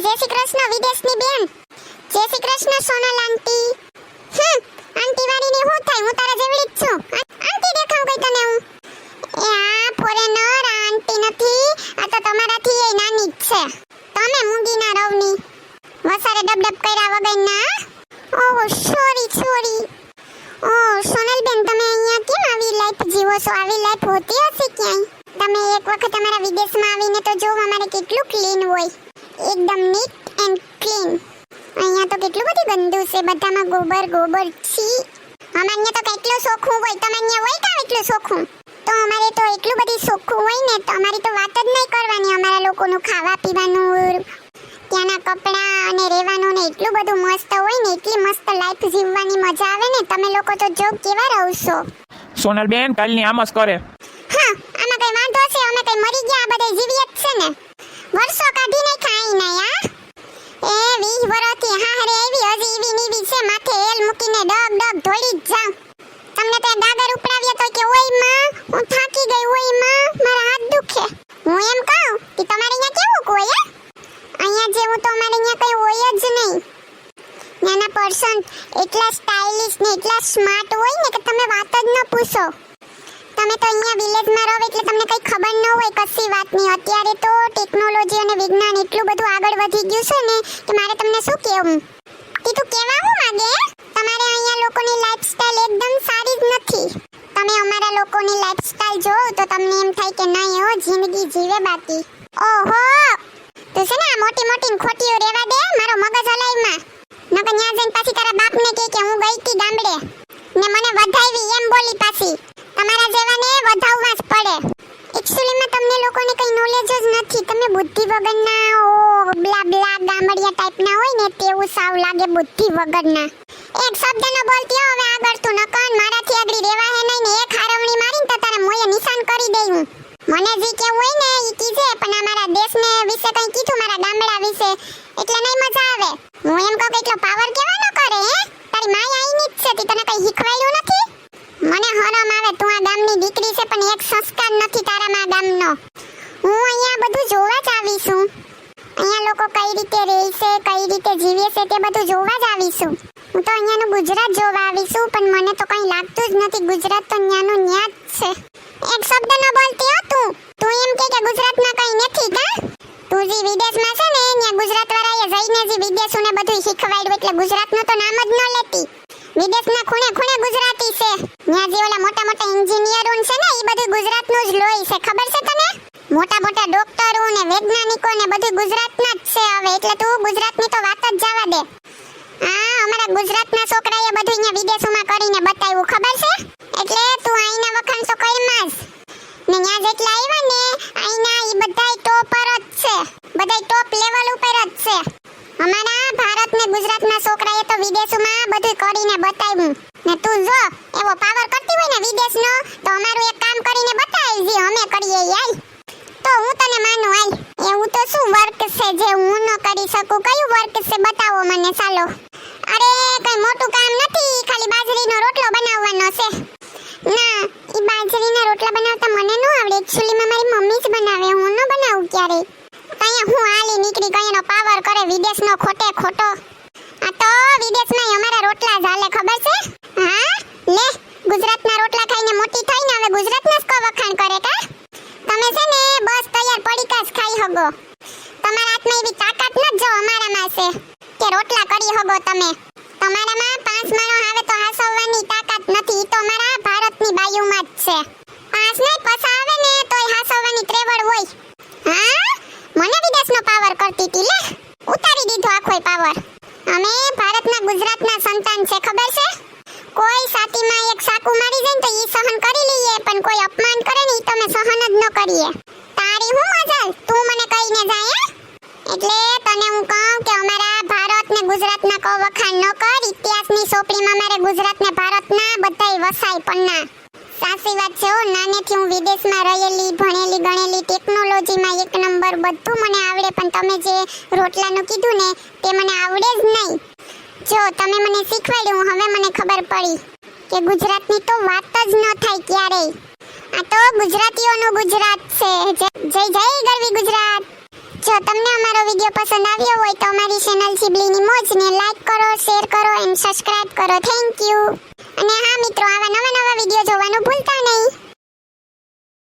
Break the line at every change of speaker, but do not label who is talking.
જય શ્રી કૃષ્ણ વિદેશની બેન. જય શ્રી કૃષ્ણ સોનલ આંટી. આંટી વાળીને હું થાય? હું તારા જેવડી જ છું. આંટી દેખાવ ગઈ તને હું? એ આ ફોરેનર આંટી નથી, આ તો તમારાથી એ નાની જ છે. તમે મૂંગીના રવની વસારે ડબડબ કર્યા વગરના. ઓહ સોરી. ઓહ સોનલબેન, તમે અહીંયા કેમ આવી લાઈફ જીવો છો? આવી લાઈફ હોતી હશે ક્યાંય? તમે એક વખત અમારા વિદેશમાં આવીને તો જો અમારે કેટલું ક્લીન હોય, એકદમ નીટ એન્ડ ક્લીન. અહીંયા તો કેટલું બધું ગંદુ છે, બધામાં ગોબર છી. અમારે તો કેટલું ચોખ્ખું હોય, તમે અહીંયા હોય કાં એટલું ચોખ્ખું? તો અમારે તો એટલું બધું ચોખ્ખું હોય ને, તો અમારી તો વાત જ નહીં કરવાની. અમારા લોકોનું ખાવા પીવાનું, ત્યાંના કપડાં અને રહેવાનું ને એટલું બધું મસ્ત હોય ને, એટલી મસ્ત લાઈફ જીવવાની મજા આવે ને. તમે લોકો તો જો કેવા રહો છો.
સોનલબેન કાલની આમ જ કરે.
હા, આમાં કઈ વાંધો છે? અમે કઈ મરી ગયા? બધે જીવીએ જ છે ને. વર્ષો કાઢી નહીં ખાઈ નહીં. એ 20 વર્ષથી હારે આવી, હજી ઈવી નીવી છે. માથે હેલ મૂકીને ડગ ધોળી જ જાઉં. તમને તો ગાગર ઉપડાવ્યા તો કે ઓય માં હું થાકી ગઈ, ઓય માં મારા હાથ દુખે. હું એમ કહું કે તમારે અહીંયા કેવું કોઈ? અહીંયા જેવું તો અમારે અહીંયા કઈ હોય જ નહીં. નાના પર્સન એટલા સ્ટાઇલિશ ને એટલા સ્માર્ટ હોય ને કે તમે વાત જ ન પૂછો. તમે તો અહીંયા વિલેજમાં રહો એટલે તમને કઈ ખબર ન હોય કશી વાતની. અત્યારે તો ટેકનોલોજી અને વિજ્ઞાન એટલું બધું આગળ વધી ગયું છે ને કે મારે તમને શું કહેવું. તું કહેવા હું માંગે? તમારે અહીંયા લોકોની લાઈફસ્ટાઈલ એકદમ સારી જ નથી. તમે અમારા લોકોની લાઈફસ્ટાઈલ જોવો તો તમને એમ થાય કે નહીં હો, જિંદગી જીવે બાકી. ઓહો, તું છે ને આ મોટી ખોટીઓ રેવા દે, મારો મગજ હલાઈમાં. નકર ન્યા જઈને પાછી તારા બાપને કહે કે હું ગઈ તી ગામડે ને મને વધાવી એમ બોલી પાછી. તમારા જેવાને વધાવવા જ પડે. એક્ચ્યુઅલીમાં તમને લોકોને કઈ નોલેજ જ નથી. તમે બુદ્ધિ વગરના બ્લા ગામડિયા ટાઈપના હોય ને તેવું સાવ લાગે, બુદ્ધિ વગરના. એક શબ્દ ન બોલતી હો હવે આગળ તું. નકન મારાથી આગળ રેવા હે નહીં ને એક હારવણી મારીને તો તારા મોયે નિશાન કરી દઈ હું. મને જી કેવું હોય ને ઈ કીજે, પણ અમારા દેશને વિશે કઈ કીધું, મારા ગામડા વિશે, એટલે નહીં મજા આવે. હું એમ કહું કે એટલો પાવર કેવા ન કરે હે? તારી માય આઈની જ છે, તી તને કઈ શીખવાડ્યું નથી? મને હરમ આવે, તું આ ગામની દીકરી છે પણ એક સંસ્કાર નથી તારામાં ગામનો. હું અહીંયા બધું જોવા જ આવી છું. અહીંયા લોકો કઈ રીતે રહે છે, કઈ રીતે જીવે છે તે બધું જોવા જ આવી છું. હું તો અહીંયાનું ગુજરાત જોવા આવી છું, પણ મને તો કઈ લાગતું જ નથી. ગુજરાત તો ન્યાનું ન્યા જ છે. એક શબ્દ ન બોલતી હો તું. તું એમ કે ગુજરાતમાં કઈ નથી કા? તું જે વિદેશમાં છે ને ત્યાં ગુજરાત વાળાએ જઈને જે વિદેશોને બધું શીખવાડ્યું એટલે ગુજરાતનું તો નામ જ ન લેતી. વિદેશના ખૂણે ગુજરાતી છે. ત્યાં જે ઓલા મોટા એન્જિનિયરો છે ને એ બધું ગુજરાતનું જ લોહી છે, ખબર છે તને? મોટા ડોક્ટરો ને વૈજ્ઞાનિકો ને બધું ગુજરાતના જ છે હવે. એટલે તું ગુજરાતની તો વાત જ જવા દે. અમારા ગુજરાતના છોકરાએ બધું અહીંયા વિદેશોમાં કરીને બતાવ્યું, ખબર છે? એટલે તું આઈના વખાણ તો કઈમાં જ ને ન્યા જેટલા આવ્યા ને આઈના ઈ બધાય ટોપર જ છે, બધાય ટોપ લેવલ ઉપર જ છે. અમારા ભારત ને ગુજરાતના છોકરાએ તો વિદેશોમાં બધું કરીને બતાવ્યું. ને તું જો એવો પાવર કરતી હોય ને વિદેશનો, તો અમારું એક કામ કરીને બતાવી જે અમે કરીએ આઈ તો હું તને માનું આઈ. એવું તો શું વર્ક છે જે હું ન કરી શકું? કયું વર્ક છે બતાવો મને ચાલો. અરે કઈ મોટું કામ નથી, ખાલી બાજરીનો રોટલો બનાવવાનો છે. ના, ઈ બાજરીના રોટલા બનાવતા મને ન આવડે. એક્ચ્યુઅલીમાં મારી મમ્મી જ બનાવે, હું ન બનાવું ક્યારે. અહીંયા હું હાલી નીકળી ગઈ એનો પાવર કરે વિદેશનો ખોટો. આ તો વિદેશમાં અમારા રોટલા જ હાલે, ખબર છે? હા લે, ગુજરાતના રોટલા ખાઈને મોટી થઈને હવે ગુજરાતના જ વખાણ કરે કા? તમે છે ને બસ તૈયાર પડીકા જ ખાઈ હગો. તમારા હાથમાં એવી તાકાત ન જો અમારામાં છે કે રોટલા કરી હગો તમે. તમારામાં 5 માણો આવે તો હાસવવાની તાકાત નથી. ઈ તો અમારા ભારતની બાયુમાં જ છે. 5 નહીં પસા આવે ને તોય હાસવવાની ત્રેવડ હોય. હા, મને વિદેશનો પાવર કરતી હતી લે, ઉતારી દીધો આખોય પાવર. અમે ભારતના ગુજરાતના સંતાન છે, ખબર છે? કોઈ સાતીમાં એક સાકુ મારી જાય તો ઈ સહન કરી લઈએ, પણ કોઈ અપમાન કરે ને ઈ તમે સહન જ ન કરીએ. તારી હું મજાલ, તું મને કહીને જાય હે? એટલે તને હું કહું કે અમારા ભારત ને ગુજરાતના કો વખાણ ન કર. ઇતિહાસની ચોપડીમાં મારે ગુજરાત ને ભારતના બધાય વસાય પન્ના. સાચી વાત છે હો, નાનેથી હું વિદેશમાં રહેલી, ભણેલી ગણેલી, ટેકનોલોજીમાં એક નંબર, બધું મને આવડે. પણ તમે જે રોટલાનું કીધું ને તે મને આવડે જ નહીં. જો તમે મને શીખવાડ્યું, હવે મને ખબર પડી કે ગુજરાતની તો વાત જ ન થાય ક્યારેય. આ તો ગુજરાતીઓનું ગુજરાત છે. જય ગરવી ગુજરાત. જો તમને અમારો વિડીયો પસંદ આવ્યો હોય તો અમારી ચેનલ જીબલીની મોજને લાઈક કરો, શેર કરો એન્ડ સબસ્ક્રાઇબ કરો. Thank you. અને હા મિત્રો, આવા નવા